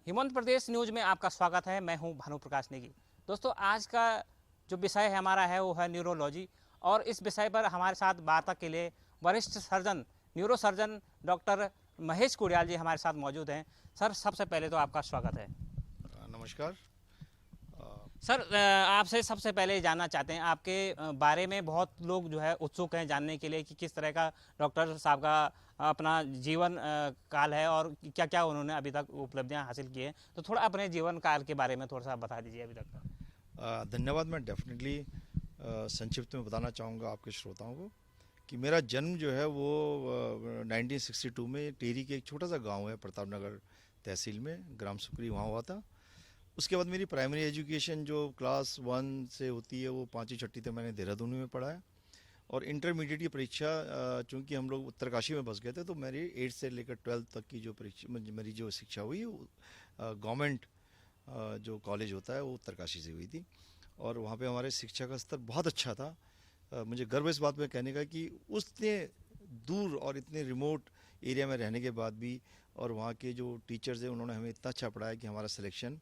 हिमंत प्रदेश news में आपका स्वागत है। मैं हूं भानु प्रकाश नेगी। दोस्तों, आज का जो विषय है हमारा है वो है न्यूरोलॉजी, और इस विषय पर हमारे साथ वार्ता के लिए वरिष्ठ surgeon, neuro surgeon doctor Mahesh Kudiyal ji हमारे साथ मौजूद हैं। सर, सबसे पहले तो आपका स्वागत है। नमस्कार। सर, आपसे सबसे पहले जानना चाहते हैं आपके बारे में। बहुत लोग जो है उत्सुक हैं जानने के लिए कि किस तरह का डॉक्टर साहब का अपना जीवन काल है और क्या क्या उन्होंने अभी तक उपलब्धियां हासिल की हैं। तो थोड़ा अपने जीवन काल के बारे में थोड़ा सा बता दीजिए अभी तक का। धन्यवाद। मैं डेफिनेटली संक्षिप्त में बताना चाहूँगा आपके श्रोताओं को कि मेरा जन्म जो है वो 1962 में टिहरी के एक छोटा सा गांव है प्रताप नगर तहसील में, ग्राम सुकरी, वहाँ हुआ था। उसके बाद मेरी प्राइमरी एजुकेशन जो क्लास 1 से होती है वो 5वीं 6वीं तक मैंने देहरादून में पढ़ा है। और इंटरमीडिएट की परीक्षा, चूँकि हम लोग उत्तरकाशी में बस गए थे, तो मेरी 8 से लेकर 12 तक की जो परीक्षा, मेरी जो शिक्षा हुई गवर्नमेंट जो कॉलेज होता है वो उत्तरकाशी से हुई थी। और वहाँ पे हमारे शिक्षा का स्तर बहुत अच्छा था। मुझे गर्व इस बात में कहने का कि उतने दूर और इतने रिमोट एरिया में रहने के बाद भी, और वहाँ के जो टीचर्स हैं उन्होंने हमें इतना अच्छा पढ़ाया कि हमारा सिलेक्शन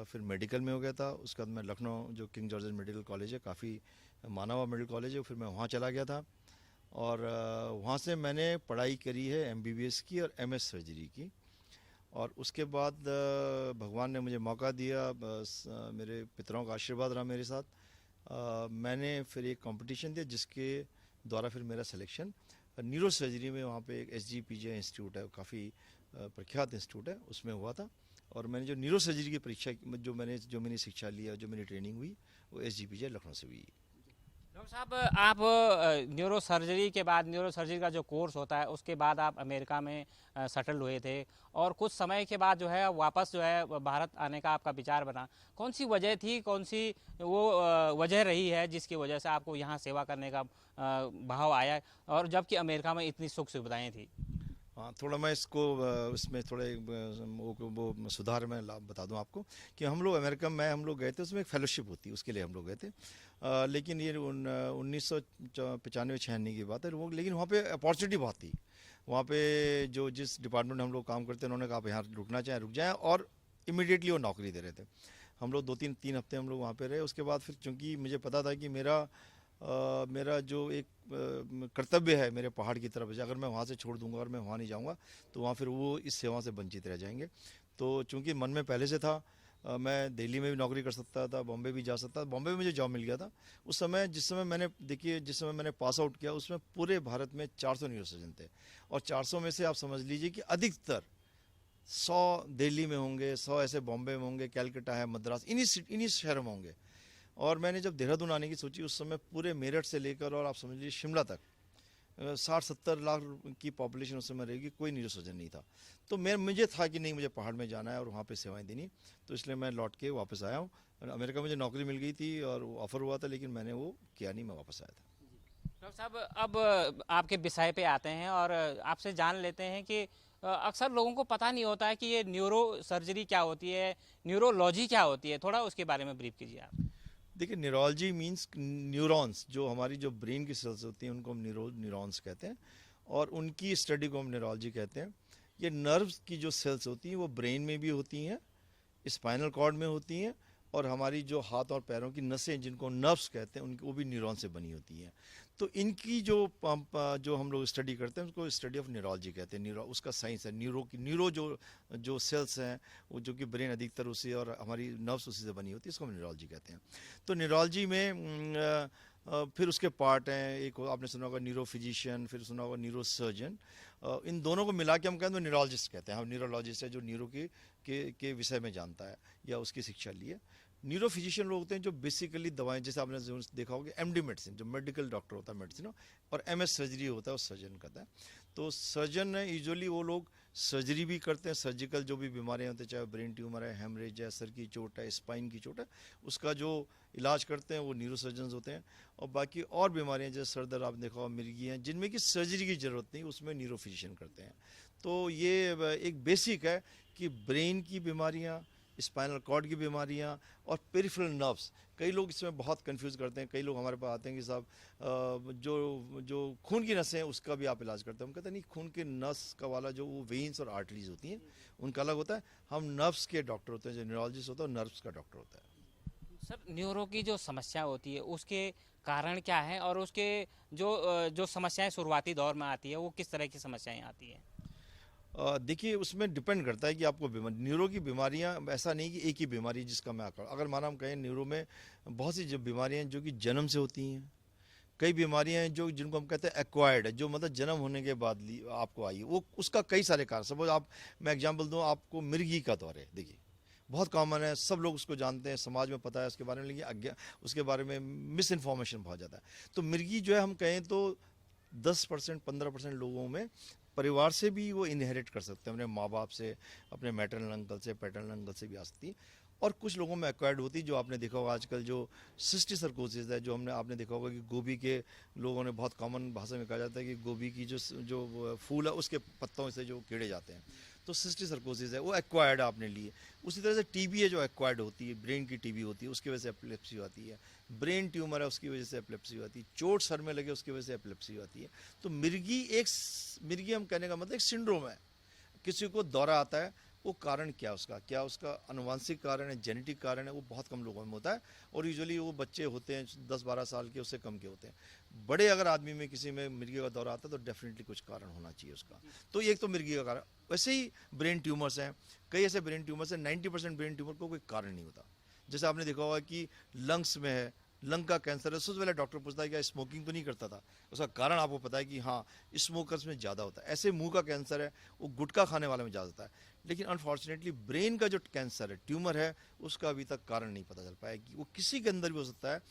फिर मेडिकल में हो गया था। उसके बाद मैं लखनऊ जो किंग जॉर्ज मेडिकल कॉलेज है, काफ़ी माना हुआ मेडिकल कॉलेज है, फिर मैं वहाँ चला गया था। और वहाँ से मैंने पढ़ाई करी है MBBS की और MS सर्जरी की। और उसके बाद भगवान ने मुझे मौका दिया, बस मेरे पितरों का आशीर्वाद रहा मेरे साथ। मैंने फिर एक कंपटीशन दिया जिसके द्वारा फिर मेरा सिलेक्शन न्यूरो सर्जरी में, वहाँ पे एक SGPJ इंस्टीट्यूट है, काफ़ी प्रख्यात इंस्टीट्यूट है, उसमें हुआ था। और मैंने जो न्यूरो सर्जरी की परीक्षा, जो मैंने शिक्षा लिया, जो मेरी ट्रेनिंग हुई, वो SGPJ लखनऊ से हुई। डॉक्टर साहब, आप न्यूरो सर्जरी के बाद, न्यूरो सर्जरी का जो कोर्स होता है उसके बाद आप अमेरिका में सेटल हुए थे, और कुछ समय के बाद जो है वापस जो है भारत आने का आपका विचार बना। कौन सी वजह थी, कौन सी वो वजह रही है जिसकी वजह से आपको यहाँ सेवा करने का भाव आया, और जबकि अमेरिका में इतनी सुख सुविधाएँ थी? हाँ, थोड़ा मैं इसको इसमें थोड़े वो सुधार में बता दूं आपको कि हम लोग अमेरिका में हम लोग गए थे, उसमें एक फेलोशिप होती है, उसके लिए हम लोग गए थे। लेकिन ये 1995-96 की बात है वो। लेकिन वहाँ पे अपॉर्चुनिटी बहुत थी। वहाँ पे जो जिस डिपार्टमेंट में हम लोग काम करते हैं उन्होंने कहा आप यहाँ रुकना चाहें रुक जाएँ, और इमीडिएटली वो नौकरी दे रहे थे। हम लोग 2-3 हफ्ते हम लोग वहाँ पे रहे। उसके बाद फिर चूँकि मुझे पता था कि मेरा जो एक कर्तव्य है मेरे पहाड़ की तरफ, अगर मैं वहाँ से छोड़ दूंगा और मैं वहाँ नहीं जाऊँगा तो वहाँ फिर वो इस सेवा से वंचित रह जाएंगे। तो चूँकि मन में पहले से था, मैं दिल्ली में भी नौकरी कर सकता था, बॉम्बे भी जा सकता था। बॉम्बे में मुझे जॉब मिल गया था उस समय। जिस समय मैंने पास आउट किया उसमें पूरे भारत में 400 न्यूरोसर्जन थे, और 400 में से आप समझ लीजिए कि अधिकतर 100 दिल्ली में होंगे, 100 ऐसे बॉम्बे में होंगे, कैलकाटा है, मद्रास, इन्हीं शहरों में होंगे। और मैंने जब देहरादून आने की सोची उस समय पूरे मेरठ से लेकर और आप समझ लीजिए शिमला तक 60-70 लाख की पॉपुलेशन उस समय रहेगी, कोई न्यूरोसर्जन नहीं था। तो मुझे था कि नहीं, मुझे पहाड़ में जाना है और वहाँ पे सेवाएं देनी। तो इसलिए मैं लौट के वापस आया हूँ। अमेरिका में मुझे नौकरी मिल गई थी और ऑफ़र हुआ था, लेकिन मैंने वो किया नहीं, मैं वापस आया था। डॉक्टर साहब, अब आपके विषय पे आते हैं और आपसे जान लेते हैं कि अक्सर लोगों को पता नहीं होता है कि ये न्यूरो सर्जरी क्या होती है, न्यूरोलॉजी क्या होती है। थोड़ा उसके बारे में ब्रीफ कीजिए आप। देखिए, न्यूरोलॉजी मीन्स न्यूरॉन्स, जो हमारी जो ब्रेन की सेल्स होती हैं उनको हम न्यूरॉन्स कहते हैं, और उनकी स्टडी को हम न्यूरोलॉजी कहते हैं। ये नर्व्स की जो सेल्स होती हैं वो ब्रेन में भी होती हैं, स्पाइनल कॉर्ड में होती हैं, और हमारी जो हाथ और पैरों की नसें जिनको नर्व्स कहते हैं उनकी, वो भी न्यूरॉन से बनी होती हैं। तो इनकी जो हम लोग स्टडी करते हैं उसको स्टडी ऑफ न्यूरोलॉजी कहते हैं। उसका साइंस है न्यूरो जो सेल्स हैं वो, जो कि ब्रेन अधिकतर उसी और हमारी नर्व्स उसी से बनी होती है, इसको हम न्यूरोलॉजी कहते हैं। तो न्यूरोलॉजी में फिर उसके पार्ट हैं। एक आपने सुना होगा न्यूरो फिजिशियन, फिर सुना होगा न्यूरो सर्जन। इन दोनों को मिला के हम कहते हैं न्यूरोलॉजिस्ट कहते हैं। हम न्यूरोलॉजिस्ट है जो न्यूरो के विषय में जानता है या उसकी शिक्षा ली है। न्यूरो फिजिशियन लोग होते हैं जो बेसिकली दवाएं, जैसे आपने देखा होगा MD मेडिसिन, जो मेडिकल डॉक्टर होता है मेडिसिन, और MS सर्जरी होता है, वो सर्जन करता है। तो सर्जन है यूजुअली वो लोग सर्जरी भी करते हैं, सर्जिकल जो भी बीमारियां होती हैं, चाहे ब्रेन ट्यूमर है, हेमरेज है, सर की चोट है, स्पाइन की चोट है, उसका जो इलाज करते हैं वो न्यूरो सर्जन होते हैं। और बाकी और बीमारियां जैसे सर दर्द आपने देखा होगा, मिर्गी हैं, जिनमें कि सर्जरी की ज़रूरत नहीं, उसमें न्यूरो फिजिशियन करते हैं। तो ये एक बेसिक है कि ब्रेन की बीमारियाँ, स्पाइनल कॉर्ड की बीमारियां और पेरिफेरल नर्व्स। कई लोग इसमें बहुत कंफ्यूज करते हैं। कई लोग हमारे पास आते हैं कि साहब जो जो खून की नसें हैं उसका भी आप इलाज करते हैं। हम कहते हैं नहीं, खून के नस का वाला जो वो वेन्स और आर्टरीज होती हैं उनका अलग होता है। हम नर्व्स के डॉक्टर होते हैं, जो न्यूरोलॉजिस्ट होता है वो नर्व्स का डॉक्टर होता है। सर, न्यूरो की जो समस्या होती है उसके कारण क्या है, और उसके जो समस्याएं शुरुआती दौर में आती है वो किस तरह की समस्याएं आती है? देखिए, उसमें डिपेंड करता है कि आपको न्यूरो की बीमारियां, ऐसा नहीं कि एक ही बीमारी है जिसका मैं आकर, अगर माना हम कहें न्यूरो में बहुत सी जो बीमारियां हैं जो कि जन्म से होती हैं। कई बीमारियां हैं जो जिनको हम कहते हैं एक्वायर्ड है, जो मतलब जन्म होने के बाद आपको आई है। वो उसका कई सारे कारण, सपोज आप, मैं एग्जांपल दूं आपको, मिर्गी का दौर है। देखिए, बहुत कॉमन है, सब लोग उसको जानते हैं, समाज में पता है उसके बारे में, लेकिन उसके बारे में मिस इन्फॉर्मेशन बहुत ज़्यादा है। तो मिर्गी जो है, हम कहें तो 10% 15% लोगों में परिवार से भी वो इनहेरिट कर सकते हैं, अपने माँ बाप से, अपने मैटरनल अंकल से, पैटर्नल अंकल से भी आ सकती है। और कुछ लोगों में एक्वायर्ड होती है, जो आपने देखा होगा आजकल जो सिस्टिक सर्कोसिस है, जो आपने देखा होगा कि गोभी के, लोगों ने बहुत कॉमन भाषा में कहा जाता है कि गोभी की जो फूल है उसके पत्तों से जो कीड़े जाते हैं, तो सिस्टिक सर्कोसिस है, वो एक्वायर्ड आपने लिए। उसी तरह से टीबी है जो एक्वायर्ड होती है, ब्रेन की टीबी होती है, उसकी वजह से एपिलेप्सी आती है। ब्रेन ट्यूमर है उसकी वजह से एपिलेप्सी आती है। चोट सर में लगे उसकी वजह से एपिलेप्सी आती है। तो मिर्गी हम कहने का मतलब एक सिंड्रोम है। किसी को दौरा आता है, वो कारण क्या उसका अनुवांशिक कारण है, जेनेटिक कारण है, वो बहुत कम लोगों में होता है। और यूजुअली वो बच्चे होते हैं 10-12 साल के, उससे कम के होते हैं। बड़े अगर आदमी में किसी में मिर्गी का दौरा आता है तो डेफिनेटली कुछ कारण होना चाहिए उसका। तो एक तो मिर्गी का कारण। वैसे ही ब्रेन ट्यूमर्स हैं, कई ऐसे ब्रेन ट्यूमर्स हैं, 90% ब्रेन ट्यूमर को कोई कारण नहीं होता। जैसे आपने देखा होगा कि लंग्स में है, लंग का कैंसर है, सबसे पहले डॉक्टर पूछता है क्या स्मोकिंग तो नहीं करता था। उसका कारण आपको पता है कि हाँ, स्मोकर्स में ज़्यादा होता है। ऐसे मुंह का कैंसर है, वो गुटखा खाने वाले में ज़्यादा होता है। लेकिन अनफॉर्चुनेटली ब्रेन का जो कैंसर है, ट्यूमर है, उसका अभी तक कारण नहीं पता चल पाया कि वो किसी के अंदर भी हो सकता है।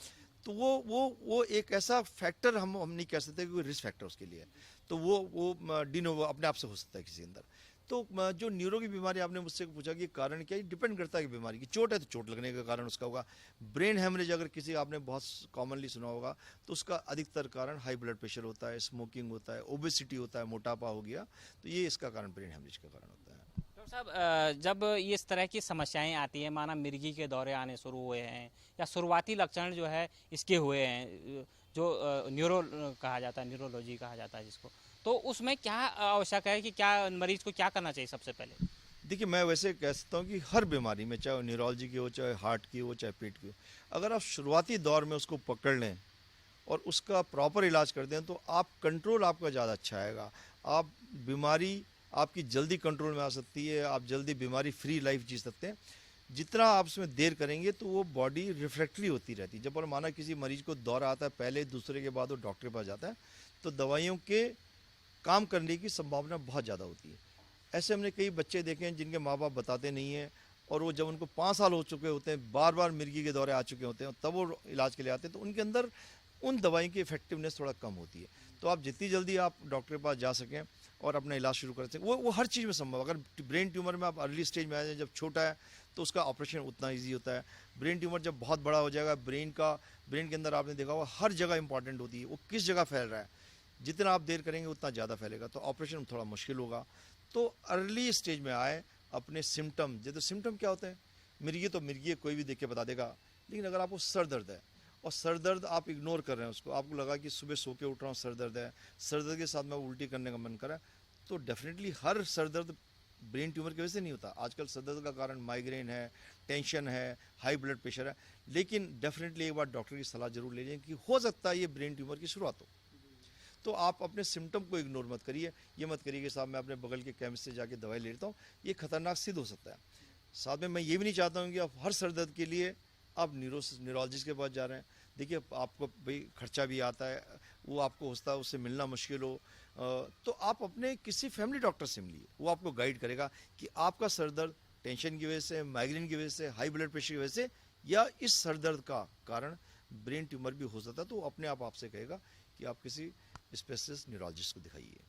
तो वो एक ऐसा फैक्टर हम नहीं कह सकते कि कोई रिस्क फैक्टर उसके लिए है। तो वो डिनोवो अपने आप से हो सकता है किसी के अंदर। तो जो न्यूरो की बीमारी आपने मुझसे पूछा कि कारण क्या है, डिपेंड करता है कि बीमारी की। चोट है तो चोट लगने का कारण उसका होगा। ब्रेन हेमरेज अगर किसी, आपने बहुत कॉमनली सुना होगा, तो उसका अधिकतर कारण हाई ब्लड प्रेशर होता है, स्मोकिंग होता है, ओबेसिटी होता है, मोटापा हो गया, तो ये इसका कारण ब्रेन हेमरेज का कारण होता है। डॉक्टर साहब, जब इस तरह की समस्याएं आती हैं, माना मिर्गी के दौरे आने शुरू हुए हैं या शुरुआती लक्षण जो है इसके हुए हैं, जो न्यूरो कहा जाता है, न्यूरोलॉजी कहा जाता है जिसको, तो उसमें क्या आवश्यक है कि क्या मरीज को क्या करना चाहिए सबसे पहले? देखिए, मैं वैसे कह सकता हूँ कि हर बीमारी में, चाहे न्यूरोलॉजी की हो, चाहे हार्ट की हो, चाहे पेट की हो, अगर आप शुरुआती दौर में उसको पकड़ लें और उसका प्रॉपर इलाज कर दें तो आप कंट्रोल आपका ज़्यादा अच्छा आएगा। आप बीमारी आपकी जल्दी कंट्रोल में आ सकती है, आप जल्दी बीमारी फ्री लाइफ जी सकते हैं। जितना आप उसमें देर करेंगे तो वो बॉडी रिफ्रैक्टरी होती रहती है। जब और माना किसी मरीज को दौरा आता है, पहले दूसरे के बाद वो डॉक्टर के पास जाता है, तो दवाइयों के काम करने की संभावना बहुत ज़्यादा होती है। ऐसे हमने कई बच्चे देखे हैं जिनके माँ बाप बताते नहीं हैं, और वो जब उनको 5 साल हो चुके होते हैं, बार बार मिर्गी के दौरे आ चुके होते हैं, तब वो इलाज के लिए आते हैं, तो उनके अंदर उन दवाई की इफेक्टिवनेस थोड़ा कम होती है। तो आप जितनी जल्दी आप डॉक्टर के पास जा सकें और अपना इलाज शुरू कर सकें, वो हर चीज़ में संभव। अगर ब्रेन ट्यूमर में आप अर्ली स्टेज में आ जाए, जब छोटा है तो उसका ऑपरेशन उतना ईजी होता है। ब्रेन ट्यूमर जब बहुत बड़ा हो जाएगा, ब्रेन के अंदर आपने देखा होगा हर जगह इंपॉर्टेंट होती है, वो किस जगह फैल रहा है, जितना आप देर करेंगे उतना ज़्यादा फैलेगा, तो ऑपरेशन थोड़ा मुश्किल होगा। तो अर्ली स्टेज में आए, अपने सिम्टम, जैसे सिम्टम क्या होते हैं, मिर्गी तो मिर्गी है, कोई भी देख के बता देगा। लेकिन अगर आपको सर दर्द है और सर दर्द आप इग्नोर कर रहे हैं उसको, आपको लगा कि सुबह सो के उठ रहा हूँ, सर दर्द है, सर दर्द के साथ में उल्टी करने का मन करा, तो डेफिनेटली हर सर दर्द ब्रेन ट्यूमर की वजह से नहीं होता। आजकल सर दर्द का कारण माइग्रेन है, टेंशन है, हाई ब्लड प्रेशर है, लेकिन डेफिनेटली एक बार डॉक्टर की सलाह जरूर ले लें कि हो सकता है ये ब्रेन ट्यूमर की शुरुआत हो। तो आप अपने सिम्टम को इग्नोर मत करिए। ये मत करिए कि साहब मैं अपने बगल के केमिस्ट से जाके दवाई ले लेता हूँ, ये खतरनाक सिद्ध हो सकता है। साथ में मैं ये भी नहीं चाहता हूँ कि आप हर सर दर्द के लिए आप न्यूरोलॉजिस्ट के पास जा रहे हैं। देखिए, आपको भाई खर्चा भी आता है, वो आपको होता है, उससे मिलना मुश्किल हो, तो आप अपने किसी फैमिली डॉक्टर से मिलिए, वो आपको गाइड करेगा कि आपका सर दर्द टेंशन की वजह से, माइग्रेन की वजह से, हाई ब्लड प्रेशर की वजह से, या इस सर दर्द का कारण ब्रेन ट्यूमर भी हो सकता है। तो अपने आप आपसे कहेगा कि आप किसी स्पेशलिस्ट न्यूरोलॉजिस्ट को दिखाइए।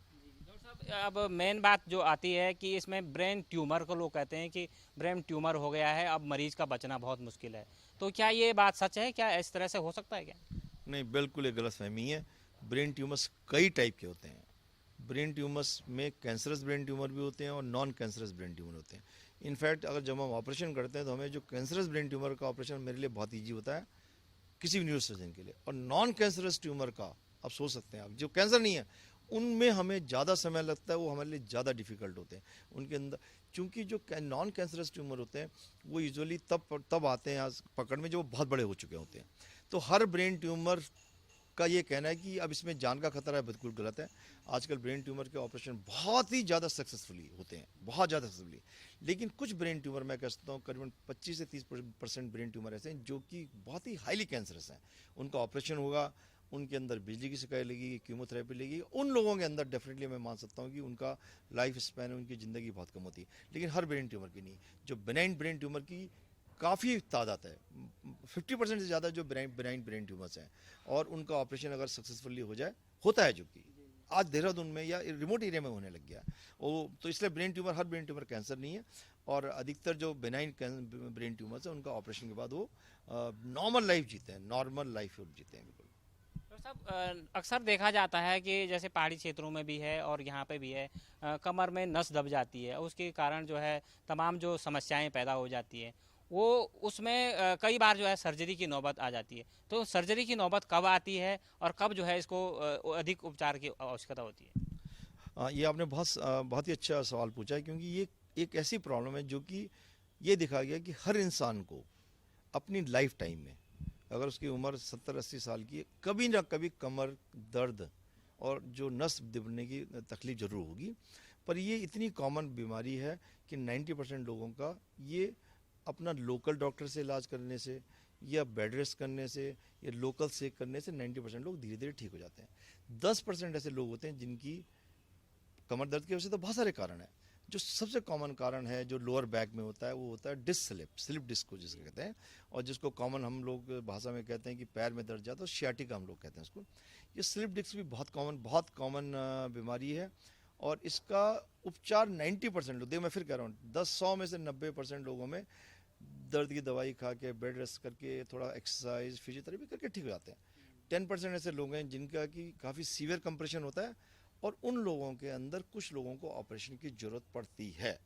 डॉक्टर साहब, अब मेन बात जो आती है कि इसमें ब्रेन ट्यूमर को लोग कहते हैं कि ब्रेन ट्यूमर हो गया है, अब मरीज का बचना बहुत मुश्किल है, तो क्या ये बात सच है? क्या इस तरह से हो सकता है क्या? नहीं, बिल्कुल एक गलतफहमी है। ब्रेन ट्यूमर्स कई टाइप के होते हैं। ब्रेन ट्यूमर्स में कैंसरस ब्रेन ट्यूमर भी होते हैं और नॉन कैंसरस ब्रेन ट्यूमर होते हैं। इनफैक्ट अगर जब हम ऑपरेशन करते हैं तो हमें जो कैंसरस ब्रेन ट्यूमर का ऑपरेशन मेरे लिए बहुत ईजी होता है किसी भी न्यूरोसर्जन के लिए, और नॉन कैंसरस ट्यूमर का आप सोच सकते हैं, आप जो कैंसर नहीं है उनमें हमें ज़्यादा समय लगता है, वो हमारे लिए ज़्यादा डिफिकल्ट होते हैं उनके अंदर, क्योंकि जो नॉन कैंसरस ट्यूमर होते हैं वो यूजुअली तब आते हैं पकड़ में जब वो बहुत बड़े हो चुके होते हैं। तो हर ब्रेन ट्यूमर का ये कहना है कि अब इसमें जान का खतरा है, बिल्कुल गलत है। आजकल ब्रेन ट्यूमर के ऑपरेशन बहुत ही ज़्यादा सक्सेसफुली होते हैं, बहुत ज़्यादा सक्सेसफुली। लेकिन कुछ ब्रेन ट्यूमर मैं कह सकता हूँ करीबन 25 से 30% ब्रेन ट्यूमर ऐसे हैं जो कि बहुत ही हाईली कैंसरस हैं। उनका ऑपरेशन होगा, उनके अंदर बिजली की शिकायत लगेगी, कीमोथेरेपी लगेगी, उन लोगों के अंदर डेफिनेटली मैं मान सकता हूँ कि उनका लाइफ स्पैन, उनकी ज़िंदगी बहुत कम होती है। लेकिन हर ब्रेन ट्यूमर की नहीं, जो बेनाइन ब्रेन ट्यूमर की काफ़ी तादाद है, 50% से ज़्यादा जो बेनाइन ब्रेन ट्यूमर्स हैं, और उनका ऑपरेशन अगर सक्सेसफुली हो जाए, होता है जो कि आज देहरादून में या रिमोट एरिया में होने लग गया वो, तो इसलिए ब्रेन ट्यूमर, हर ब्रेन ट्यूमर कैंसर नहीं है। और अधिकतर जो बेनाइन ब्रेन ट्यूमर्स हैं उनका ऑपरेशन के बाद वो नॉर्मल लाइफ जीते हैं, नॉर्मल लाइफ जीते हैं बिल्कुल। तो साहब अक्सर देखा जाता है कि जैसे पहाड़ी क्षेत्रों में भी है और यहाँ पे भी है, कमर में नस दब जाती है, उसके कारण जो है तमाम जो समस्याएं पैदा हो जाती है, वो उसमें कई बार जो है सर्जरी की नौबत आ जाती है। तो सर्जरी की नौबत कब आती है और कब जो है इसको अधिक उपचार की आवश्यकता होती है? ये आपने बहुत ही अच्छा सवाल पूछा है, क्योंकि ये एक ऐसी प्रॉब्लम है जो कि ये दिखा गया कि हर इंसान को अपनी लाइफ टाइम में, अगर उसकी उम्र 70-80 साल की है, कभी ना कभी कमर दर्द और जो नस दबने की तकलीफ ज़रूर होगी। पर ये इतनी कॉमन बीमारी है कि 90% लोगों का ये अपना लोकल डॉक्टर से इलाज करने से या बेड रेस्ट करने से या लोकल सेक करने से 90% लोग धीरे धीरे ठीक हो जाते हैं। 10% ऐसे लोग होते हैं जिनकी कमर दर्द की वजह से तो बहुत सारे कारण हैं। जो सबसे कॉमन कारण है जो लोअर बैक में होता है वो होता है स्लिप डिस्क को जिसको कहते हैं, और जिसको कॉमन हम लोग भाषा में कहते हैं कि पैर में दर्द जाता है, तो शियाटिका हम लोग कहते हैं उसको। ये स्लिप डिस्क भी बहुत कॉमन बीमारी है, और इसका उपचार 90% लोग, देखो मैं फिर कह रहा हूँ, 100 में से 90% लोगों में दर्द की दवाई खा के, बेड रेस्ट करके, थोड़ा एक्सरसाइज, फिजियोथेरेपी करके ठीक हो जाते हैं। 10% ऐसे लोग हैं जिनका कि काफ़ी सीवियर कंप्रेशन होता है, और उन लोगों के अंदर कुछ लोगों को ऑपरेशन की ज़रूरत पड़ती है।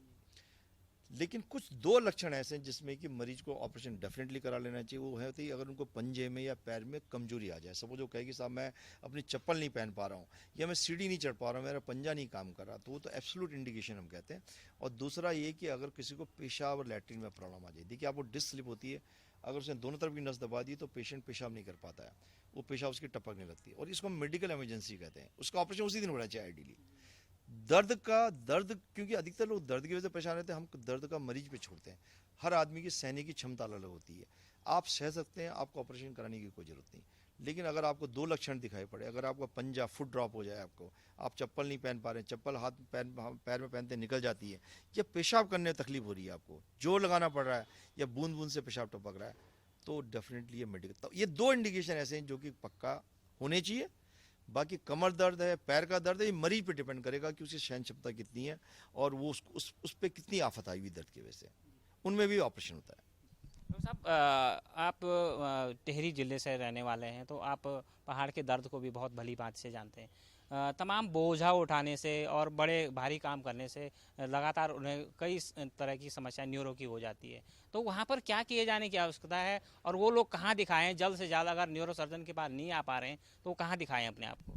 लेकिन कुछ 2 लक्षण ऐसे हैं जिसमें कि मरीज को ऑपरेशन डेफिनेटली करा लेना चाहिए। वो है कि अगर उनको पंजे में या पैर में कमजोरी आ जाए, सपोज वो कहे कि साहब मैं अपनी चप्पल नहीं पहन पा रहा हूँ, या मैं सीढ़ी नहीं चढ़ पा रहा हूँ, मेरा पंजा नहीं काम कर रहा, तो वो तो एब्सोल्यूट इंडिकेशन हम कहते हैं। और दूसरा ये कि अगर किसी को पेशाब और लैट्रिन में प्रॉब्लम आ जाए, देखिए आपको डिस्क स्लिप होती है, अगर उसने दोनों तरफ की नस दबा दी तो पेशेंट पेशाब नहीं कर पाता है, वो पेशाब उसकी टपकने लगती है, और इसको हम मेडिकल इमरजेंसी कहते हैं। उसका ऑपरेशन उसी दिन होना चाहिए आइडियली। दर्द क्योंकि अधिकतर लोग दर्द की वजह से परेशान रहते हैं, हम दर्द का मरीज पे छोड़ते हैं। हर आदमी की सहने की क्षमता अलग होती है, आप सह सकते हैं, आपको ऑपरेशन कराने की कोई ज़रूरत नहीं। लेकिन अगर आपको 2 लक्षण दिखाई पड़े, अगर आपका पंजा फुट ड्रॉप हो जाए, आपको आप चप्पल नहीं पहन पा रहे हैं, चप्पल पैर में पहनते निकल जाती है, या पेशाब करने में तकलीफ हो रही है, आपको जोर लगाना पड़ रहा है, या बूंद बूंद से पेशाब टपक रहा है, तो डेफिनेटली ये मेडिकल, तो ये 2 इंडिकेशन ऐसे हैं जो कि पक्का होने चाहिए। बाकी कमर दर्द है, पैर का दर्द है, ये मरीज पे डिपेंड करेगा कि उसकी सहन क्षमता कितनी है, और वो उस पर कितनी आफत आई हुई दर्द की वजह से, उनमें भी ऑपरेशन होता है। तो साहब आप टिहरी ज़िले से रहने वाले हैं, तो आप पहाड़ के दर्द को भी बहुत भली बात से जानते हैं। तमाम बोझा उठाने से और बड़े भारी काम करने से लगातार उन्हें कई तरह की समस्या न्यूरो की हो जाती है। तो वहाँ पर क्या किए जाने की आवश्यकता है, और वो लोग कहाँ दिखाएं जल्द से जल्द? अगर न्यूरो सर्जन के पास नहीं आ पा रहे हैं तो कहाँ दिखाएं अपने आप को?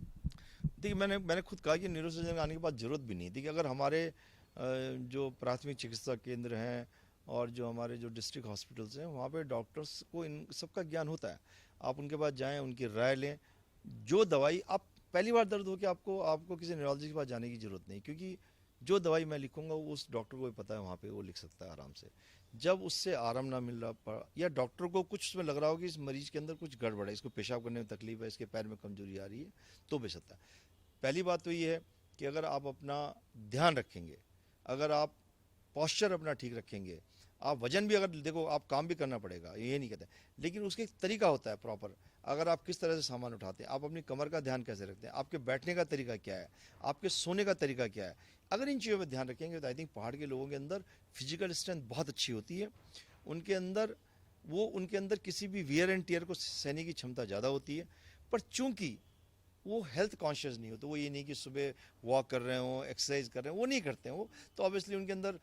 देखिए मैंने खुद कहा कि न्यूरो सर्जन आने के बाद ज़रूरत भी नहीं थी, कि अगर हमारे जो प्राथमिक चिकित्सा केंद्र हैं और जो हमारे जो डिस्ट्रिक्ट हॉस्पिटल्स हैं, वहाँ पे डॉक्टर्स को इन सबका ज्ञान होता है। आप उनके पास जाएं, उनकी राय लें, जो दवाई आप पहली बार दर्द हो के आपको किसी न्यूरोलॉजिस्ट के पास जाने की ज़रूरत नहीं, क्योंकि जो दवाई मैं लिखूंगा वो उस डॉक्टर को भी पता है, वहाँ पे वो लिख सकता है आराम से। जब उससे आराम ना मिल रहा, या डॉक्टर को कुछ उसमें लग रहा हो कि इस मरीज के अंदर कुछ गड़बड़ है, इसको पेशाब करने में तकलीफ है, इसके पैर में कमजोरी आ रही है, तो भी सकता है। पहली बात तो ये है कि अगर आप अपना ध्यान रखेंगे, अगर आप पॉस्चर अपना ठीक रखेंगे, आप वजन भी, अगर देखो आप काम भी करना पड़ेगा, ये नहीं कहते, लेकिन उसका एक तरीका होता है प्रॉपर। अगर आप किस तरह से सामान उठाते हैं, आप अपनी कमर का ध्यान कैसे रखते हैं, आपके बैठने का तरीका क्या है, आपके सोने का तरीका क्या है, अगर इन चीज़ों पर ध्यान रखेंगे तो आई थिंक पहाड़ के लोगों के अंदर फिजिकल स्ट्रेंथ बहुत अच्छी होती है। उनके अंदर किसी भी वियर एंड टीयर को सहने की क्षमता ज़्यादा होती है। पर चूंकि वो हेल्थ कॉन्शियस नहीं होते। वो ये नहीं कि सुबह वॉक कर रहे हो, एक्सरसाइज कर रहे हो, वो नहीं करते हैं वो। तो ऑब्वियसली उनके अंदर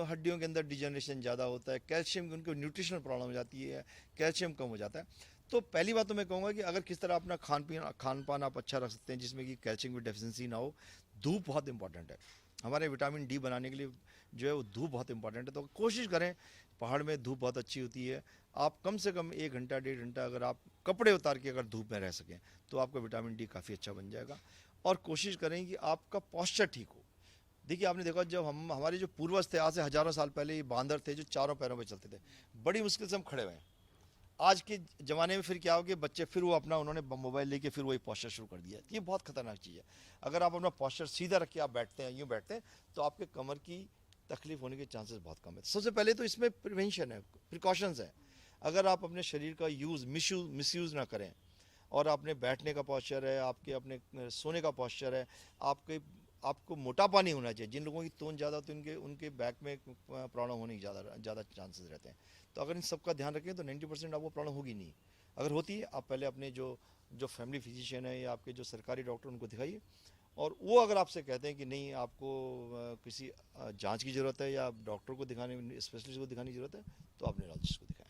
हड्डियों के अंदर डिजनरेशन ज़्यादा होता है, कैल्शियम की उनको न्यूट्रिशनल प्रॉब्लम हो जाती है, कैल्शियम कम हो जाता है। तो पहली बात तो मैं कहूँगा कि अगर किस तरह अपना खान पान आप अच्छा रख सकते हैं जिसमें कि कैल्शियम की डेफिशिएंसी ना हो, धूप बहुत इंपॉर्टेंट है। हमारे विटामिन डी बनाने के लिए जो है वो धूप बहुत इंपॉर्टेंट है। तो कोशिश करें, पहाड़ में धूप बहुत अच्छी होती है, आप कम से कम 1 घंटा 1.5 घंटा अगर आप कपड़े उतार के अगर धूप में रह सकें तो आपका विटामिन डी काफ़ी अच्छा बन जाएगा। और कोशिश करें कि आपका पोस्चर ठीक हो। देखिए आपने देखा जब हम हमारे जो पूर्वज थे आज से हज़ारों साल पहले, ये बांदर थे जो चारों पैरों पे चलते थे, बड़ी मुश्किल से हम खड़े हुए हैं। आज के ज़माने में फिर क्या हो गया, बच्चे फिर वो अपना उन्होंने मोबाइल लेके फिर वही पोस्चर शुरू कर दिया। ये बहुत खतरनाक चीज़ है। अगर आप अपना पोस्चर सीधा रख के आप बैठते हैं, यूँ बैठते हैं, तो आपके कमर की तकलीफ होने के चांसेस बहुत कम है। सबसे पहले तो इसमें प्रिवेंशन है, प्रिकॉशंस है। अगर आप अपने शरीर का मिसयूज़ ना करें, और अपने बैठने का पोस्चर है, आपके अपने सोने का पोस्चर है, आपके आपको मोटापा नहीं होना चाहिए। जिन लोगों की तोन ज़्यादा होती है उनके उनके बैक में प्रॉब्लम होने की ज़्यादा चांसेस रहते हैं। तो अगर इन सब का ध्यान रखें तो 90% आपको प्रॉब्लम होगी नहीं। अगर होती है, आप पहले अपने जो जो फैमिली फिजिशियन है या आपके जो सरकारी डॉक्टर उनको दिखाइए, और वो अगर आपसे कहते हैं कि नहीं आपको किसी जांच की ज़रूरत है या डॉक्टर को दिखाने, स्पेशलिस्ट को दिखाने की ज़रूरत है, तो आप न्यूरोलॉजिस्ट को दिखाएं।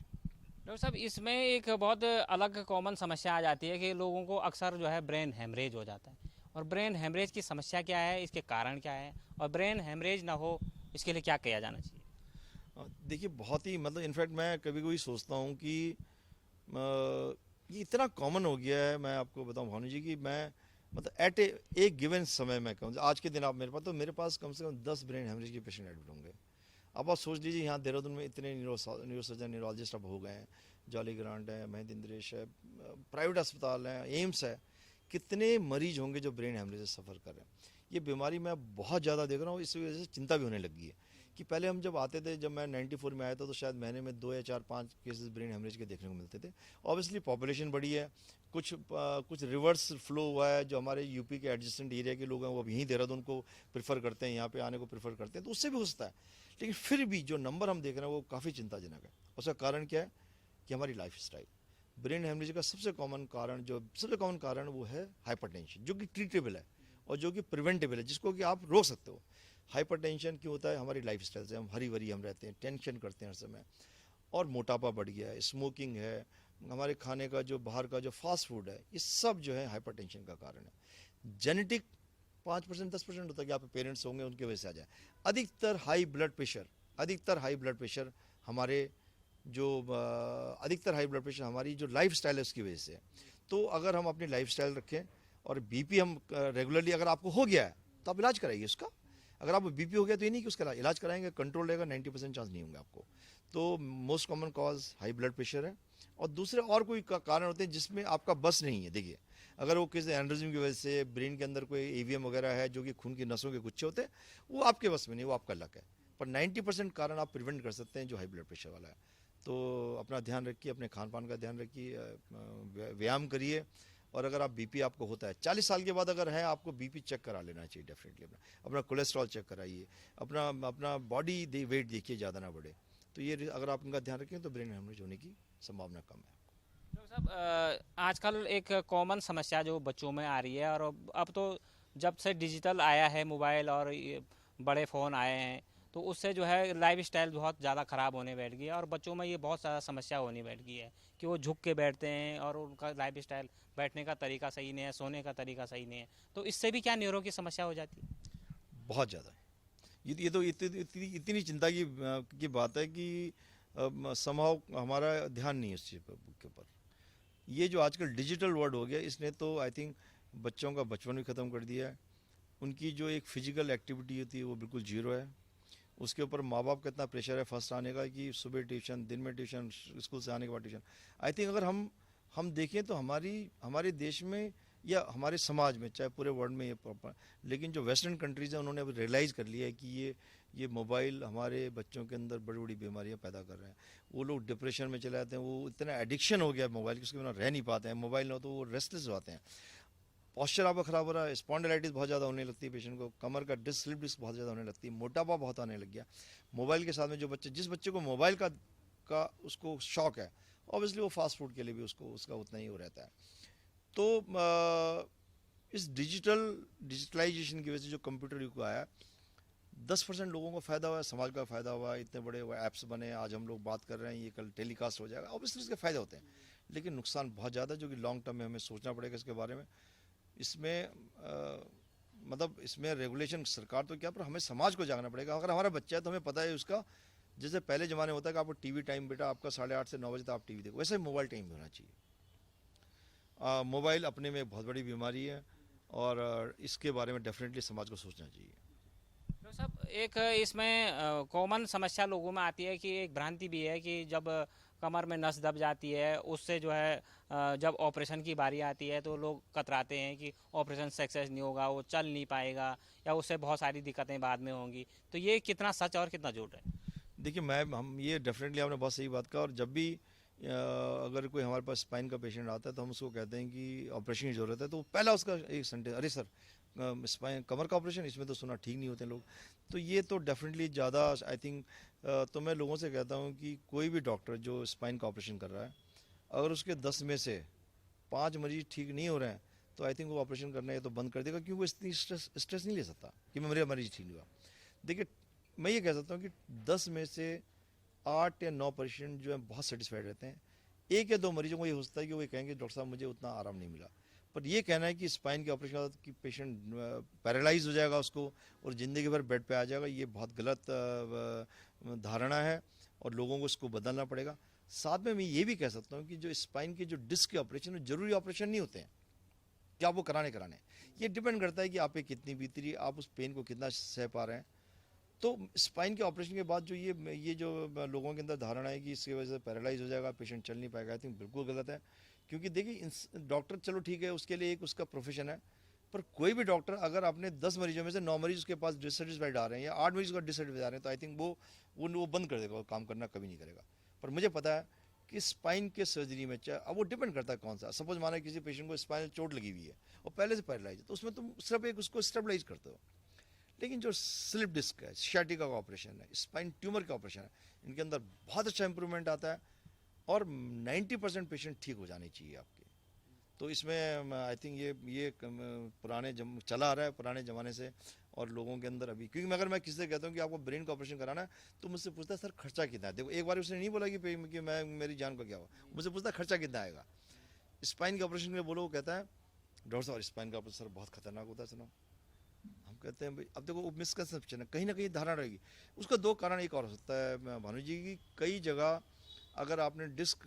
डॉक्टर साहब, इसमें एक बहुत अलग कॉमन समस्या आ जाती है कि लोगों को अक्सर जो है ब्रेन हेमरेज हो जाता है। और ब्रेन हेमरेज की समस्या क्या है, इसके कारण क्या है, और ब्रेन हेमरेज ना हो इसके लिए क्या किया जाना चाहिए? देखिए बहुत ही मतलब इनफैक्ट मैं कभी कभी सोचता हूँ कि ये इतना कॉमन हो गया है। मैं आपको बताऊँ भानु जी कि मैं मतलब एट एक गिवन समय में कहूँ, आज के दिन आप मेरे पास कम से कम 10 ब्रेन हेमरेज के पेशेंट एडमिट होंगे। अब आप सोच लीजिए यहाँ देहरादून में इतने न्यूरोसर्जन न्यूरोलॉजिस्ट अब हो गए हैं, जॉली ग्रांट है, महेंद्र इंद्रेश है, प्राइवेट अस्पताल हैं, एम्स है, कितने मरीज होंगे जो ब्रेन हेमरेज से सफ़र कर रहे हैं। ये बीमारी मैं बहुत ज़्यादा देख रहा हूँ, इस वजह से चिंता भी होने लगी है कि पहले हम जब आते थे, जब मैं 94 में आया था, तो शायद महीने में 2 या 4-5 केसेस ब्रेन हेमरेज के देखने को मिलते थे। ऑब्वियसली पॉपुलेशन बढ़ी है, कुछ रिवर्स फ्लो हुआ है, जो हमारे यूपी के एडजेसेंट एरिया के लोग हैं वो अब यहीं देहरादून को प्रेफर करते हैं, यहाँ पे आने को प्रेफर करते हैं, तो उससे भी हो सकता है। लेकिन फिर भी जो नंबर हम देख रहे हैं वो काफ़ी चिंताजनक है। उसका कारण क्या है कि हमारी लाइफ स्टाइल। ब्रेन हेमरेज का सबसे कॉमन कारण वो है हाइपरटेंशन, जो कि ट्रीटेबल है और जो कि प्रिवेंटेबल है, जिसको कि आप रोक सकते हो। हाइपरटेंशन क्यों होता है? हमारी लाइफ स्टाइल से हम हरी भरी हम रहते हैं, टेंशन करते हैं हर समय, और मोटापा बढ़ गया है, स्मोकिंग है, हमारे खाने का जो बाहर का जो फास्ट फूड है, ये सब जो है हाइपरटेंशन का कारण है। जेनेटिक 5% 10% होता है कि आपके पेरेंट्स होंगे उनके वजह से आ जाए। अधिकतर हाई ब्लड प्रेशर हमारे जो अधिकतर हाई ब्लड प्रेशर हमारी जो लाइफ स्टाइल है उसकी वजह से है। तो अगर हम अपनी लाइफ स्टाइल रखें, और बीपी हम रेगुलरली, अगर आपको हो गया है तो आप इलाज कराइए उसका। अगर आपको बीपी हो गया तो ये नहीं कि उसका इलाज कराएंगे कंट्रोल रहेगा, 90% चांस नहीं होंगे आपको। तो most common cause high blood pressure है। और दूसरे और कोई कारण होते हैं जिसमें आपका बस नहीं है। देखिए अगर वो किसी एनर्जिज्म की वजह से ब्रेन के अंदर कोई ईवीएम वगैरह है जो कि खून की नसों के गुच्छे होते हैं, वो आपके बस में नहीं, वो आपका लक है। पर 90% कारण आप प्रिवेंट कर सकते हैं जो हाई ब्लड प्रेशर वाला है। तो अपना ध्यान रखिए, अपने खान पान का ध्यान रखिए, व्यायाम करिए। और अगर आप बीपी आपको होता है 40 साल के बाद अगर है, आपको बीपी चेक करा लेना चाहिए डेफिनेटली। अपना कोलेस्ट्रॉल चेक कराइए, अपना बॉडी वेट देखिए ज़्यादा ना बढ़े। तो ये अगर आप इनका ध्यान रखें तो ब्रेन हेमरेज होने की संभावना कम है। डॉक्टर साहब, आजकल एक कॉमन समस्या जो बच्चों में आ रही है, और अब तो जब से डिजिटल आया है, मोबाइल और ये बड़े फ़ोन आए हैं, तो उससे जो है लाइफ स्टाइल बहुत ज़्यादा ख़राब होने बैठ गई है, और बच्चों में ये बहुत ज़्यादा समस्या होने बैठ गई है कि वो झुक के बैठते हैं और उनका लाइफ स्टाइल, बैठने का तरीका सही नहीं है, सोने का तरीका सही नहीं है। तो इससे भी क्या न्यूरो की समस्या हो जाती है? बहुत ज़्यादा। ये तो इतनी चिंता की बात है कि संभव हमारा ध्यान नहीं है इस चीज़ के ऊपर। ये जो आजकल डिजिटल वर्ल्ड हो गया, इसने तो आई थिंक बच्चों का बचपन भी ख़त्म कर दिया है। उनकी जो एक फिजिकल एक्टिविटी होती है वो बिल्कुल जीरो है। उसके ऊपर माँ बाप का इतना प्रेशर है फर्स्ट आने का कि सुबह ट्यूशन, दिन में ट्यूशन, स्कूल से आने के बाद ट्यूशन। आई थिंक अगर हम देखें तो हमारे देश में या हमारे समाज में, चाहे पूरे वर्ल्ड में, ये प्रॉपर, लेकिन जो वेस्टर्न कंट्रीज़ हैं उन्होंने अब रियलाइज़ कर लिया है कि ये मोबाइल हमारे बच्चों के अंदर बड़ी बड़ी बीमारियां पैदा कर रहे हैं। वो लोग डिप्रेशन में चले जाते हैं, वो इतना एडिक्शन हो गया है मोबाइल की, उसके बिना रह नहीं पाते हैं। मोबाइल ना हो तो वो रेस्टलेस हो जाते हैं, पॉस्चर आपका ख़राब हो रहा है, स्पॉन्डिलाइटिस बहुत ज़्यादा होने लगती है पेशेंट को, कमर का स्लिप डिस्क बहुत ज़्यादा होने लगती है, मोटापा बहुत आने लग गया मोबाइल के साथ में। जिस बच्चे को मोबाइल का उसको शौक है, ऑब्वियसली वो फास्ट फूड के लिए भी उसका उतना ही हो रहता है। तो इस डिजिटलाइजेशन की वजह से जो कंप्यूटर युग आया, 10% लोगों को फ़ायदा हुआ, समाज का फ़ायदा हुआ, इतने बड़े ऐप्स बने, आज हम लोग बात कर रहे हैं, ये कल टेलीकास्ट हो जाएगा, ऑब्वियसली इसके फ़ायदे होते हैं, लेकिन नुकसान बहुत ज़्यादा है जो कि लॉन्ग टर्म में हमें सोचना पड़ेगा इसके बारे में। इसमें मतलब इसमें रेगुलेशन सरकार तो क्या, पर हमें समाज को जागना पड़ेगा। अगर हमारा बच्चा है तो हमें पता है उसका, जैसे पहले ज़माने होता है कि आपको टीवी टाइम, बेटा आपका 8:30 से 9 बजे तक आप टीवी देखो, वैसे ही मोबाइल टाइम भी होना चाहिए। मोबाइल अपने में एक बहुत बड़ी बीमारी है और इसके बारे में डेफिनेटली समाज को सोचना चाहिए। तो सब एक इसमें कॉमन समस्या लोगों में आती है कि एक भ्रांति भी है कि जब कमर में नस दब जाती है, उससे जो है जब ऑपरेशन की बारी आती है तो लोग कतराते हैं कि ऑपरेशन सक्सेस नहीं होगा, वो चल नहीं पाएगा या उससे बहुत सारी दिक्कतें बाद में होंगी। तो ये कितना सच और कितना झूठ है? देखिए, मैं हम ये डेफिनेटली आपने बहुत सही बात कहा, और जब भी अगर कोई हमारे पास स्पाइन का पेशेंट आता है तो हम उसको कहते हैं कि ऑपरेशन की ज़रूरत है, तो पहला उसका एक सेंटेंस, अरे सर स्पाइन कमर का ऑपरेशन, इसमें तो सुना ठीक नहीं होते लोग। तो ये तो डेफिनेटली ज़्यादा आई थिंक, तो मैं लोगों से कहता हूँ कि कोई भी डॉक्टर जो स्पाइन का ऑपरेशन कर रहा है, अगर उसके 10 में से 5 मरीज ठीक नहीं हो रहे हैं, तो आई थिंक वो ऑपरेशन करना ये तो बंद कर देगा, क्योंकि वो इतनी स्ट्रेस नहीं ले सकता कि मेरा मरीज ठीक नहीं हुआ। देखिए, मैं ये कह सकता हूँ कि 10 में से 8 या 9 पेशेंट जो है बहुत सेटिस्फाइड रहते हैं। 1 या 2 मरीजों को ये होता है कि वो ये कहेंगे डॉक्टर साहब मुझे उतना आराम नहीं मिला। पर ये कहना है कि स्पाइन के ऑपरेशन के बाद कि पेशेंट पैरालाइज हो जाएगा उसको और ज़िंदगी भर बेड पे आ जाएगा, ये बहुत गलत धारणा है और लोगों को इसको बदलना पड़ेगा। साथ में मैं ये भी कह सकता हूँ कि जो स्पाइन के जो डिस्क के ऑपरेशन है, जरूरी ऑपरेशन नहीं होते हैं कि आपको कराने, ये डिपेंड करता है कि आप पे कितनी बीतरी, आप उस पेन को कितना सह पा रहे हैं। तो स्पाइन के ऑपरेशन के बाद जो ये जो लोगों के अंदर धारणा है कि इसकी वजह से पैरालाइज हो जाएगा, पेशेंट चल नहीं पाएगा, आई थिंक बिल्कुल गलत है। क्योंकि देखिए, डॉक्टर चलो ठीक है, उसके लिए एक उसका प्रोफेशन है, पर कोई भी डॉक्टर अगर आपने 10 मरीजों में से 9 मरीज उसके पास डिससेटिस्फाइड आ रहे हैं या 8 मरीज का डिससेटिस्फाइड आ रहे हैं, तो आई थिंक वो बंद कर देगा, वो काम करना कभी नहीं करेगा। पर मुझे पता है कि स्पाइन के सर्जरी में चाहे, अब वो डिपेंड करता है कौन सा, सपोज माना किसी पेशेंट को स्पाइनल चोट लगी हुई है और पहले से पैरालाइज है, तो उसमें तुम सिर्फ एक उसको स्टेबलाइज करते हो। लेकिन जो स्लिप डिस्क है, शाटिका का ऑपरेशन है, स्पाइन ट्यूमर का ऑपरेशन है, इनके अंदर बहुत अच्छा इंप्रूवमेंट आता है और 90% पेशेंट ठीक हो जाने चाहिए आपके। तो इसमें आई थिंक ये पुराने चला आ रहा है पुराने ज़माने से, और लोगों के अंदर अभी, क्योंकि अगर मैं किसी से कहता हूँ कि आपको ब्रेन का ऑपरेशन कराना है, तो मुझसे पूछता है सर खर्चा कितना है। देखो, एक बार उसने नहीं बोला कि मैं मेरी जान का क्या हुआ, मुझसे पूछता है खर्चा कितना आएगा। स्पाइन के ऑपरेशन के लिए बोलो, वो कहता है डॉक्टर साहब स्पाइन का ऑपरेशन सर बहुत खतरनाक होता है सुना। हम कहते हैं भाई, अब देखो वो मिसकंसेप्शन है, कहीं ना कहीं धारणा रहेगी। उसका 2 कारण एक और हो सकता है भानु जी की, कई जगह अगर आपने डिस्क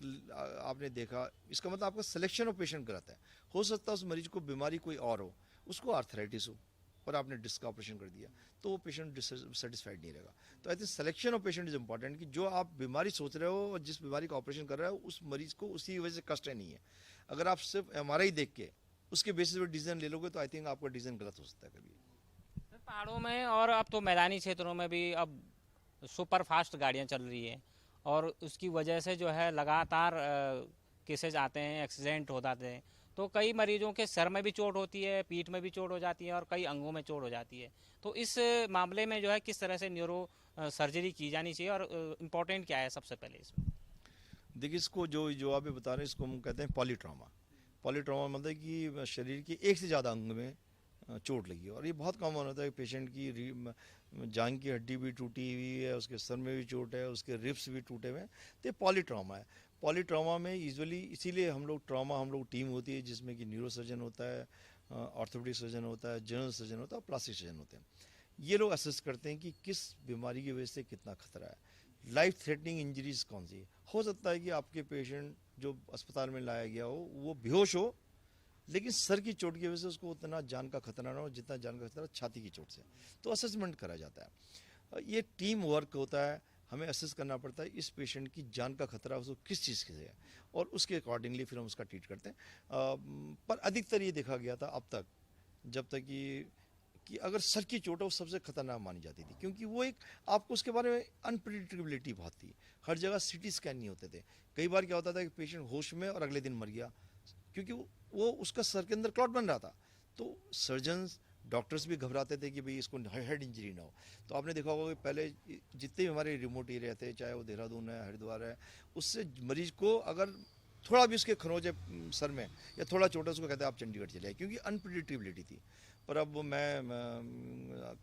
आपने देखा, इसका मतलब आपका सिलेक्शन ऑफ पेशेंट गलत है। हो सकता है उस मरीज को बीमारी कोई और हो, उसको आर्थराइटिस हो, पर आपने डिस्क का ऑपरेशन कर दिया, तो वो पेशेंट सेटिस्फाइड नहीं रहेगा। तो I think selection of patient is important, कि जो आप बीमारी सोच रहे हो और जिस बीमारी का ऑपरेशन कर रहे हो, उस मरीज को उसी वजह से कष्ट नहीं है। अगर आप सिर्फ MRI देख के उसके बेसिस पर डिसीजन ले लोगे, तो आई थिंक आपका डिसीजन गलत हो सकता है कभी। पहाड़ों में और अब तो मैदानी क्षेत्रों में भी अब सुपर फास्ट गाड़ियाँ चल रही है और उसकी वजह से जो है लगातार केसेज आते हैं, एक्सीडेंट हो जाते हैं। तो कई मरीजों के सर में भी चोट होती है, पीठ में भी चोट हो जाती है और कई अंगों में चोट हो जाती है। तो इस मामले में जो है किस तरह से न्यूरो सर्जरी की जानी चाहिए और इम्पोर्टेंट क्या है सबसे पहले इसमें? देखिए, इसको जो जो आप बता रहे हैं, इसको हम कहते हैं पॉलीट्रॉमा। पॉलीट्रॉमा मतलब कि शरीर के एक से ज़्यादा अंग में चोट लगी है, और ये बहुत कॉमन होता है। पेशेंट की जांघ की हड्डी भी टूटी हुई है, उसके सर में भी चोट है, उसके रिब्स भी टूटे हुए हैं, तो ये पॉलीट्रॉमा है। पॉलीट्रॉमा में यूजुअली इसीलिए हम लोग टीम होती है जिसमें कि न्यूरो सर्जन होता है, ऑर्थोपेडिक सर्जन होता है, जनरल सर्जन होता है, प्लास्टिक सर्जन होते हैं। ये लोग असेस करते हैं कि किस बीमारी की वजह से कितना खतरा है, लाइफ थ्रेटनिंग इंजरीज कौन सी है। हो सकता है कि आपके पेशेंट जो अस्पताल में लाया गया हो वो बेहोश हो, लेकिन सर की चोट की वजह से उसको उतना जान का खतरा ना हो जितना जान का खतरा छाती की चोट से। तो असेसमेंट करा जाता है, ये टीम वर्क होता है, हमें असेस करना पड़ता है इस पेशेंट की जान का खतरा उसको किस चीज़ से है, और उसके अकॉर्डिंगली फिर हम उसका ट्रीट करते हैं। पर अधिकतर ये देखा गया था अब तक, जब तक कि अगर सर की चोट हो सबसे खतरनाक मानी जाती थी, क्योंकि वो एक आपको उसके बारे में अनप्रिडिक्टेबिलिटी बहुत थी। हर जगह CT स्कैन नहीं होते थे। कई बार क्या होता था कि पेशेंट होश में और अगले दिन मर गया, क्योंकि वो उसका सर के अंदर क्लॉट बन रहा था। तो सर्जन्स डॉक्टर्स भी घबराते थे कि भाई इसको हेड इंजरी ना हो। तो आपने देखा होगा कि पहले जितने भी हमारे रिमोट एरिया थे, चाहे वो देहरादून है, हरिद्वार है, उससे मरीज को अगर थोड़ा भी उसके खरोंच है सर में या थोड़ा छोटा, उसको कहते हैं आप चंडीगढ़ चले आए, क्योंकि अनप्रिडिक्टेबिलिटी थी। पर अब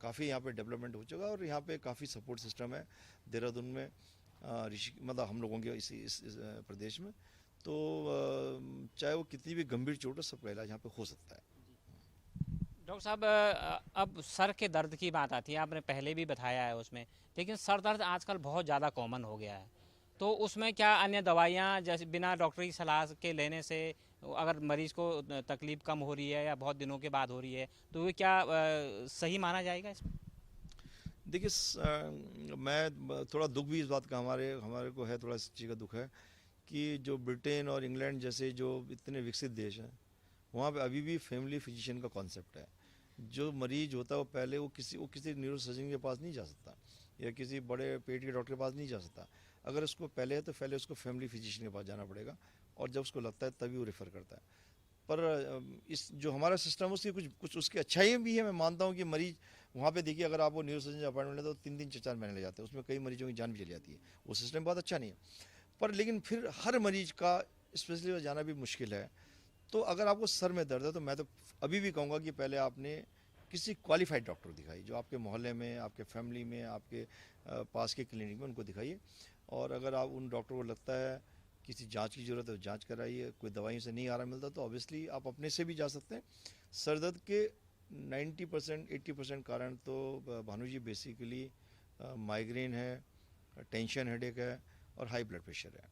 काफ़ी यहाँ पे डेवलपमेंट हो चुका और यहाँ पे काफ़ी सपोर्ट सिस्टम है देहरादून में, ऋषि मतलब हम लोगों के इस प्रदेश में। तो चाहे वो कितनी भी गंभीर चोट हो, सबका इलाज यहाँ पे हो सकता है। डॉक्टर साहब, अब सर के दर्द की बात आती है, आपने पहले भी बताया है उसमें, लेकिन सर दर्द आजकल बहुत ज़्यादा कॉमन हो गया है, तो उसमें क्या अन्य दवाइयाँ जैसे बिना डॉक्टर की सलाह के लेने से अगर मरीज को तकलीफ कम हो रही है या बहुत दिनों के बाद हो रही है, तो ये क्या सही माना जाएगा इसमें? देखिए मैं थोड़ा दुख भी इस बात का हमारे हमारे को है, थोड़ा इस चीज़ का दुख है कि जो ब्रिटेन और इंग्लैंड जैसे जो इतने विकसित देश हैं, वहाँ पे अभी भी फैमिली फिजिशियन का कॉन्सेप्ट है। जो मरीज होता है वो पहले वो किसी न्यूरोसर्जन के पास नहीं जा सकता या किसी बड़े पेट के डॉक्टर के पास नहीं जा सकता। अगर उसको पहले है तो पहले उसको फैमिली फिजिशियन के पास जाना पड़ेगा, और जब उसको लगता है तभी वो रेफ़र करता है। पर इस जो हमारा सिस्टम है उसकी कुछ कुछ उसकी अच्छाइयाँ भी है। मैं मानता हूँ कि मरीज वहाँ पे देखिए, अगर आपको न्यूरोसर्जन अपॉइंटमेंट ले तो 3 दिन 4 महीने लग जाते हैं, उसमें कई मरीजों की जान भी चली जाती है। वो सिस्टम बहुत अच्छा नहीं है। पर लेकिन फिर हर मरीज का स्पेशलिस्ट जाना भी मुश्किल है। तो अगर आपको सर में दर्द है तो मैं तो अभी भी कहूँगा कि पहले आपने किसी क्वालिफाइड डॉक्टर दिखाई, जो आपके मोहल्ले में, आपके फैमिली में, आपके पास के क्लिनिक में उनको दिखाइए। और अगर आप उन डॉक्टर को लगता है किसी जांच की ज़रूरत है तो जांच कराइए। कोई दवाइयों से नहीं आराम मिलता तो ऑब्वियसली आप अपने से भी जा सकते हैं। सर दर्द के 90% 80% कारण तो भानु जी बेसिकली माइग्रेन है, टेंशन हेडेक है और हाई ब्लड प्रेशर है।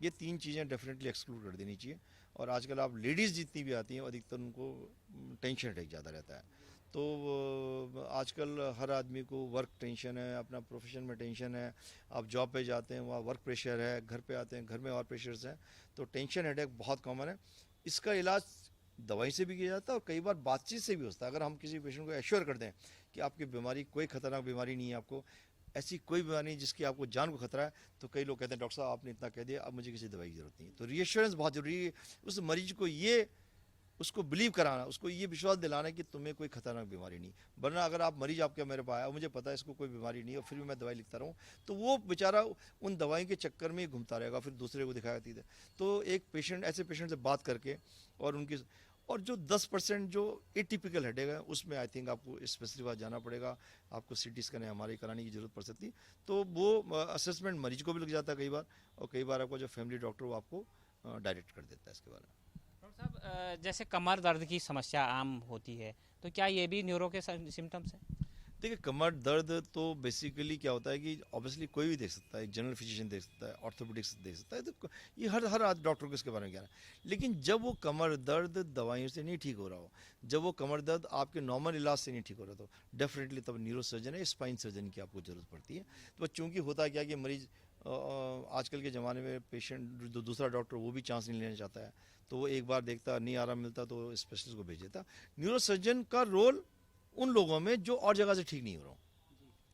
ये 3 चीज़ें डेफिनेटली एक्सक्लूड कर देनी चाहिए। और आजकल आप लेडीज़ जितनी भी आती हैं अधिकतर उनको टेंशन हेडेक ज़्यादा रहता है। तो आजकल हर आदमी को वर्क टेंशन है, अपना प्रोफेशन में टेंशन है, आप जॉब पे जाते हैं वहाँ वर्क प्रेशर है, घर पे आते हैं घर में और प्रेशर्स हैं। तो टेंशन हेडेक बहुत कॉमन है। इसका इलाज दवाई से भी किया जाता है और कई बार बातचीत से भी होता है। अगर हम किसी पेशेंट को एश्योर कर दें कि आपकी बीमारी कोई खतरनाक बीमारी नहीं है, आपको ऐसी कोई बीमारी नहीं जिसकी आपको जान को खतरा है, तो कई लोग कहते हैं डॉक्टर साहब आपने इतना कह दिया, अब मुझे किसी दवाई की जरूरत नहीं है। तो रीएश्योरेंस बहुत जरूरी है। उस मरीज को ये उसको बिलीव कराना, उसको ये विश्वास दिलाना कि तुम्हें कोई खतरनाक बीमारी नहीं। वरना अगर आप मरीज आपके मेरे पास आया और मुझे पता है इसको कोई बीमारी नहीं है और फिर भी मैं दवाई लिखता रहूँ, तो वो बेचारा उन दवाई के चक्कर में ही घूमता रहेगा, फिर दूसरे को दिखाया थी। तो एक पेशेंट, ऐसे पेशेंट से बात करके और उनकी, और जो 10% जो एटिपिकल हेडेक है उसमें आई थिंक आपको स्पेशलिस्ट पास जाना पड़ेगा। आपको सीटी स्कैन हमारी कराने की जरूरत पड़ सकती है। तो वो असेसमेंट मरीज को भी लग जाता है कई बार, और कई बार आपको जो फैमिली डॉक्टर वो आपको डायरेक्ट कर देता है इसके बारे में। डॉक्टर साहब, जैसे कमर दर्द की समस्या आम होती है, तो क्या ये भी न्यूरो के सिम्टम्स हैं? देखिए कमर दर्द तो बेसिकली क्या होता है कि ऑब्वियसली कोई भी देख सकता है, एक जनरल फिजिशियन देख सकता है, ऑर्थोपेडिक्स देख सकता है, तो ये हर हर डॉक्टर को इसके बारे में क्या है। लेकिन जब वो कमर दर्द दवाइयों से नहीं ठीक हो रहा हो, जब वो कमर दर्द आपके नॉर्मल इलाज से नहीं ठीक हो रहा, तो डेफिनेटली तब न्यूरो सर्जन है, स्पाइन सर्जन की आपको ज़रूरत पड़ती है। तो चूँकि होता क्या कि मरीज़ आजकल के ज़माने में पेशेंट जो दूसरा डॉक्टर वो भी चांस नहीं लेना चाहता है, तो वो एक बार देखता नहीं आराम मिलता तो स्पेशलिस्ट को भेज देता। न्यूरो सर्जन का रोल उन लोगों में जो और जगह से ठीक नहीं हो रहा हूँ,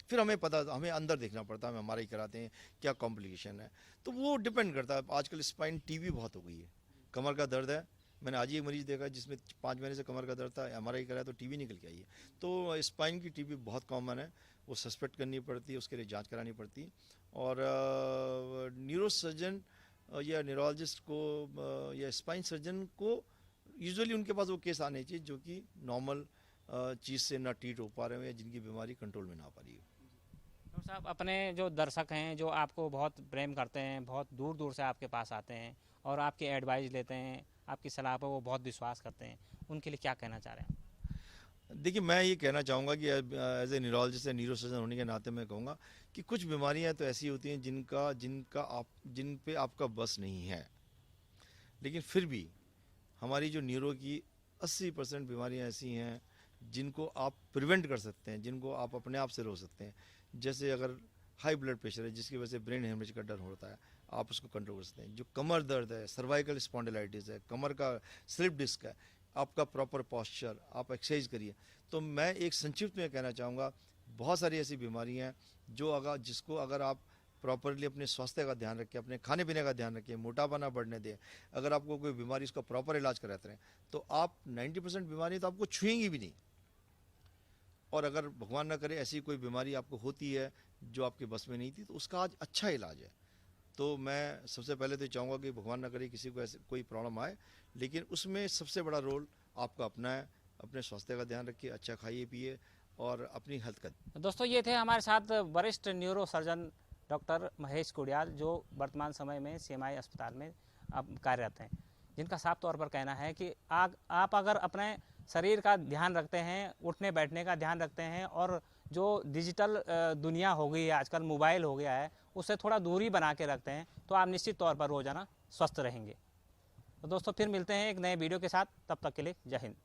फिर हमें अंदर देखना पड़ता है, हम हमारा ही कराते हैं क्या कॉम्प्लिकेशन है। तो वो डिपेंड करता है। आजकल स्पाइन टीबी बहुत हो गई है, कमर का दर्द है, मैंने आज ही एक मरीज देखा जिसमें 5 महीने से कमर का दर्द था, एमआरआई कराया तो टीबी निकल के आई है। तो स्पाइन की टीबी बहुत कॉमन है, वो सस्पेक्ट करनी पड़ती है, उसके लिए जांच करानी पड़ती है। और न्यूरो सर्जन या न्यूरोलॉजिस्ट को या स्पाइन सर्जन को यूजुअली उनके पास वो केस आने चाहिए जो कि नॉर्मल चीज़ से ना ट्रीट हो पा रहे हैं या जिनकी बीमारी कंट्रोल में ना आ पा रही है। डॉक्टर साहब, अपने जो दर्शक हैं जो आपको बहुत प्रेम करते हैं, बहुत दूर दूर से आपके पास आते हैं और आपकी एडवाइस लेते हैं, आपकी सलाह पर वो बहुत विश्वास करते हैं, उनके लिए क्या कहना चाह रहे हैं? देखिए मैं ये कहना चाहूँगा कि एज ए न्यूरोलॉजिस्ट या न्यूरो सर्जन होने के नाते मैं कहूँगा कि कुछ बीमारियाँ तो ऐसी होती हैं जिन पे आपका बस नहीं है, लेकिन फिर भी हमारी जो न्यूरो की 80% बीमारियाँ ऐसी हैं जिनको आप प्रिवेंट कर सकते हैं, जिनको आप अपने आप से रोक सकते हैं। जैसे अगर हाई ब्लड प्रेशर है जिसकी वजह से ब्रेन हेमरेज का डर होता है, आप उसको कंट्रोल कर सकते हैं। जो कमर दर्द है, सर्वाइकल स्पॉन्डिलाइटिस है, कमर का स्लिप डिस्क है, आपका प्रॉपर पॉस्चर, आप एक्सरसाइज करिए। तो मैं एक संक्षिप्त में कहना चाहूँगा, बहुत सारी ऐसी बीमारियाँ हैं जिसको अगर आप प्रॉपरली अपने स्वास्थ्य का ध्यान रखें, अपने खाने पीने का ध्यान रखें, मोटापा ना बढ़ने दें, अगर आपको कोई बीमारी उसका प्रॉपर इलाज कराते रहें, तो आप 90% बीमारी तो आपको छुएंगी भी नहीं। और अगर भगवान ना करे ऐसी कोई बीमारी आपको होती है जो आपके बस में नहीं थी, तो उसका आज अच्छा इलाज है। तो मैं सबसे पहले तो चाहूँगा कि भगवान ना करे किसी को ऐसे कोई प्रॉब्लम आए, लेकिन उसमें सबसे बड़ा रोल आपका अपना है। अपने स्वास्थ्य का ध्यान रखिए, अच्छा खाइए पिए और अपनी हेल्थ का। दोस्तों ये थे हमारे साथ वरिष्ठ neuro surgeon doctor Mahesh Kudiyal, जो वर्तमान समय में CMI अस्पताल में अब कार्यरत हैं, जिनका साफ तौर पर कहना है कि आप अगर अपने शरीर का ध्यान रखते हैं, उठने बैठने का ध्यान रखते हैं और जो डिजिटल दुनिया हो गई है आजकल, मोबाइल हो गया है, उससे थोड़ा दूरी बना के रखते हैं, तो आप निश्चित तौर पर रोज़ाना स्वस्थ रहेंगे। तो दोस्तों फिर मिलते हैं एक नए वीडियो के साथ, तब तक के लिए जय हिंद।